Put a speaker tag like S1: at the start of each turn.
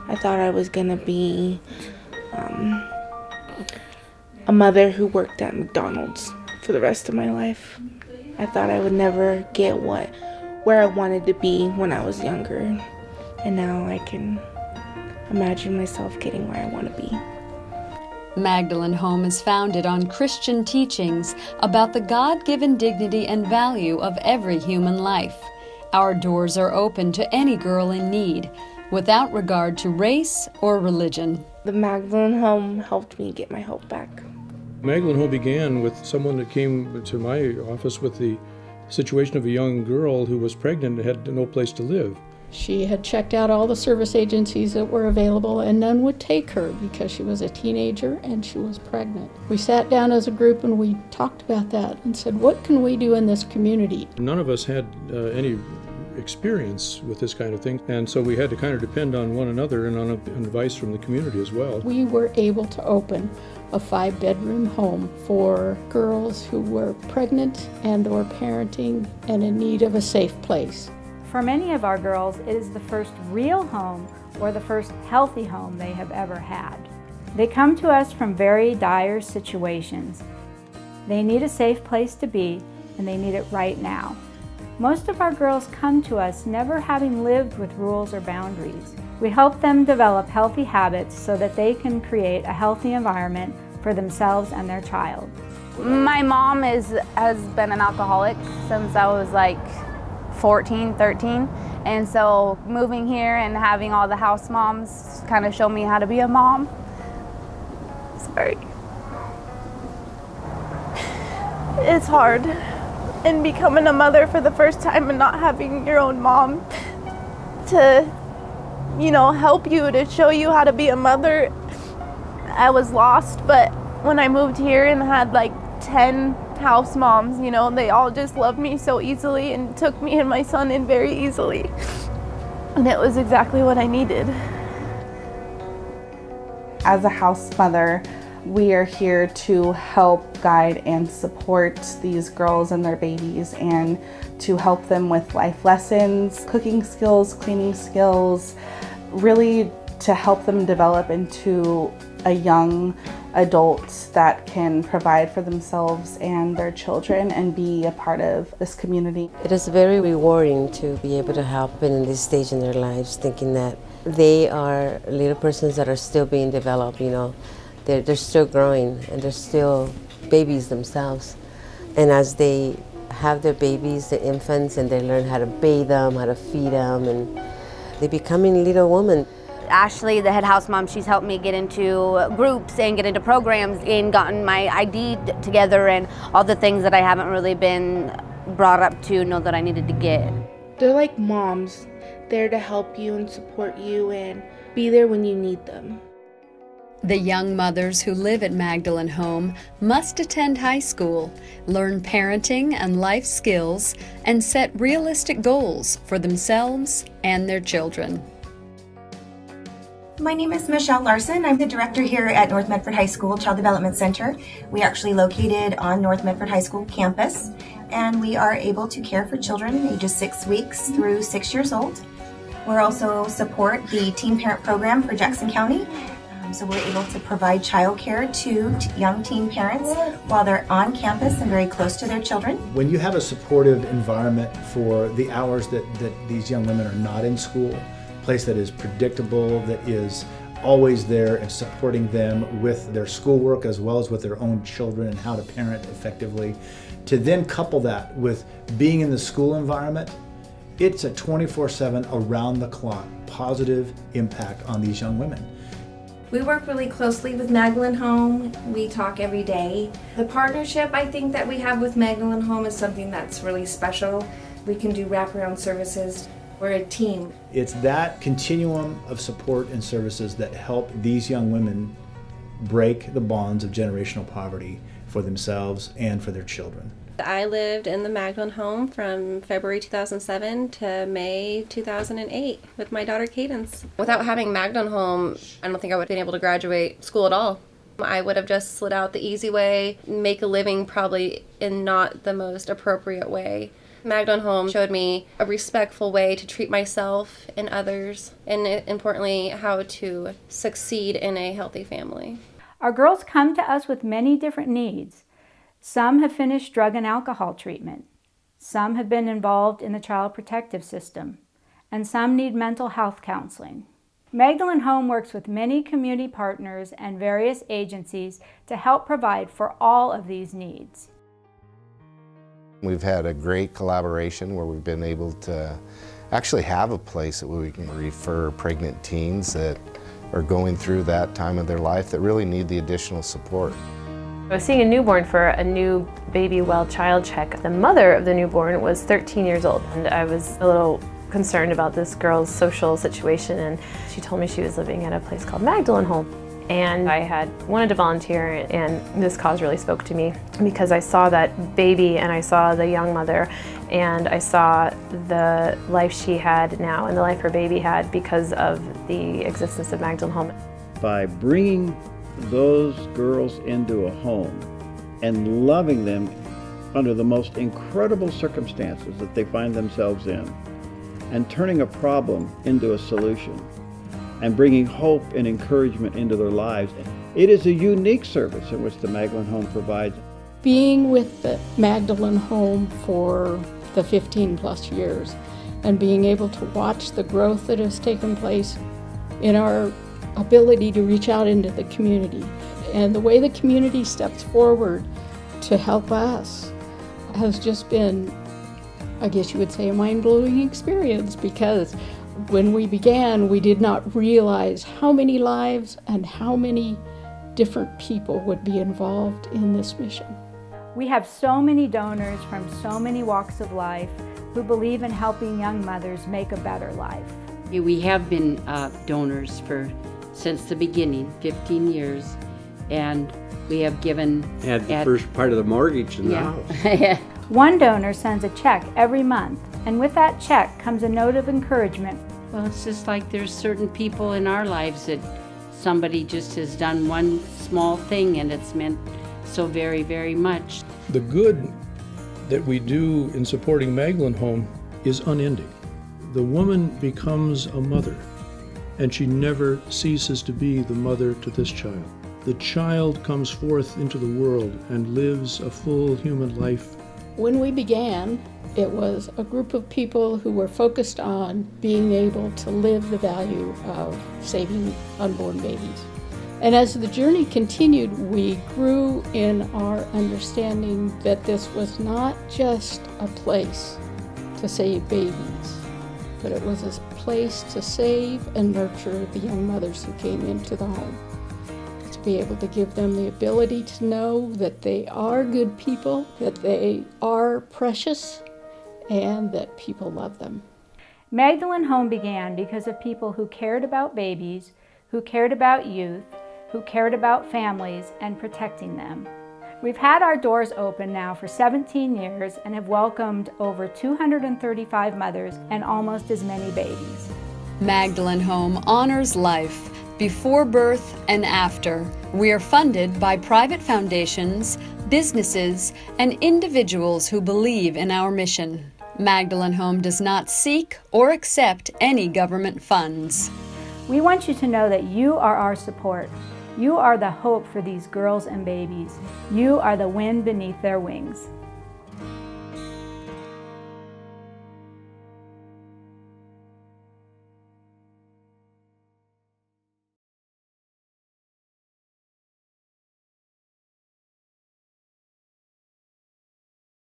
S1: I thought I was gonna be a mother who worked at McDonald's for the rest of my life. I thought I would never get where I wanted to be when I was younger. And now I can imagine myself getting where I want to be.
S2: Magdalene Home is founded on Christian teachings about the God-given dignity and value of every human life. Our doors are open to any girl in need, without regard to race or religion.
S1: The Magdalene Home helped me get my hope back.
S3: Magdalene Home began with someone that came to my office with the situation of a young girl who was pregnant and had no place to live.
S4: She had checked out all the service agencies that were available, and none would take her because she was a teenager and she was pregnant. We sat down as a group and we talked about that and said, what can we do in this community?
S3: None of us had any experience with this kind of thing, and so we had to kind of depend on one another and on advice from the community as well.
S4: We were able to open a 5-bedroom home for girls who were pregnant and or parenting and in need of a safe place.
S5: For many of our girls, it is the first real home or the first healthy home they have ever had. They come to us from very dire situations. They need a safe place to be, and they need it right now. Most of our girls come to us never having lived with rules or boundaries. We help them develop healthy habits so that they can create a healthy environment for themselves and their child.
S6: My mom has been an alcoholic since I was like 14, 13, and so moving here and having all the house moms kind of show me how to be a mom.
S7: It's hard. And becoming a mother for the first time and not having your own mom to, help you, to show you how to be a mother. I was lost, but when I moved here and had like 10 house moms, they all just loved me so easily and took me and my son in very easily. And it was exactly what I needed.
S8: As a house mother, we are here to help guide and support these girls and their babies and to help them with life lessons, cooking skills, cleaning skills, really to help them develop into a young adult that can provide for themselves and their children and be a part of this community.
S9: It is very rewarding to be able to help them in this stage in their lives, thinking that they are little persons that are still being developed, They're still growing and they're still babies themselves. And as they have their babies, the infants, and they learn how to bathe them, how to feed them, and they're becoming little women.
S6: Ashley, the head house mom, she's helped me get into groups and get into programs and gotten my ID together and all the things that I haven't really been brought up to know that I needed to get.
S1: They're like moms, there to help you and support you and be there when you need them.
S2: The young mothers who live at Magdalene Home must attend high school, learn parenting and life skills, and set realistic goals for themselves and their children.
S10: My name is Michelle Larson. I'm the director here at North Medford High School Child Development Center. We are actually located on North Medford High School campus, and we are able to care for children ages 6 weeks through 6 years old. We also support the Teen Parent Program for Jackson County. So we're able to provide childcare to young teen parents while they're on campus and very close to their children.
S11: When you have a supportive environment for the hours that these young women are not in school, a place that is predictable, that is always there and supporting them with their schoolwork as well as with their own children and how to parent effectively, to then couple that with being in the school environment, it's a 24/7 around the clock positive impact on these young women.
S12: We work really closely with Magdalene Home. We talk every day. The partnership I think that we have with Magdalene Home is something that's really special. We can do wraparound services. We're a team.
S11: It's that continuum of support and services that help these young women break the bonds of generational poverty for themselves and for their children.
S13: I lived in the Magdalene Home from February 2007 to May 2008 with my daughter Cadence. Without having Magdalene Home, I don't think I would have been able to graduate school at all. I would have just slid out the easy way, make a living probably in not the most appropriate way. Magdalene Home showed me a respectful way to treat myself and others, and importantly, how to succeed in a healthy family.
S5: Our girls come to us with many different needs. Some have finished drug and alcohol treatment. Some have been involved in the child protective system, and some need mental health counseling. Magdalene Home works with many community partners and various agencies to help provide for all of these needs.
S14: We've had a great collaboration where we've been able to actually have a place that we can refer pregnant teens that are going through that time of their life that really need the additional support.
S15: I was seeing a newborn for a new baby well child check. The mother of the newborn was 13 years old, and I was a little concerned about this girl's social situation, and she told me she was living at a place called Magdalene Home. And I had wanted to volunteer, and this cause really spoke to me because I saw that baby and I saw the young mother and I saw the life she had now and the life her baby had because of the existence of Magdalene Home.
S16: By bringing those girls into a home and loving them under the most incredible circumstances that they find themselves in, and turning a problem into a solution, and bringing hope and encouragement into their lives. It is a unique service in which the Magdalene Home provides.
S4: Being with the Magdalene Home for the 15 plus years and being able to watch the growth that has taken place in our ability to reach out into the community and the way the community steps forward to help us has just been, I guess you would say, a mind-blowing experience, because when we began, we did not realize how many lives and how many different people would be involved in this mission.
S5: We have so many donors from so many walks of life who believe in helping young mothers make a better life.
S17: We have been donors since the beginning, 15 years, and we have given...
S18: Had the first part of the mortgage in the house.
S5: One donor sends a check every month, and with that check comes a note of encouragement.
S17: Well, it's just like there's certain people in our lives that somebody just has done one small thing and it's meant so very, very much.
S3: The good that we do in supporting Magdalene Home is unending. The woman becomes a mother, and she never ceases to be the mother to this child. The child comes forth into the world and lives a full human life.
S4: When we began, it was a group of people who were focused on being able to live the value of saving unborn babies. And as the journey continued, we grew in our understanding that this was not just a place to save babies, but it was a place to save and nurture the young mothers who came into the home. To be able to give them the ability to know that they are good people, that they are precious, and that people love them.
S5: Magdalene Home began because of people who cared about babies, who cared about youth, who cared about families and protecting them. We've had our doors open now for 17 years and have welcomed over 235 mothers and almost as many babies.
S2: Magdalene Home honors life before birth and after. We are funded by private foundations, businesses, and individuals who believe in our mission. Magdalene Home does not seek or accept any government funds.
S5: We want you to know that you are our support. You are the hope for these girls and babies. You are the wind beneath their wings.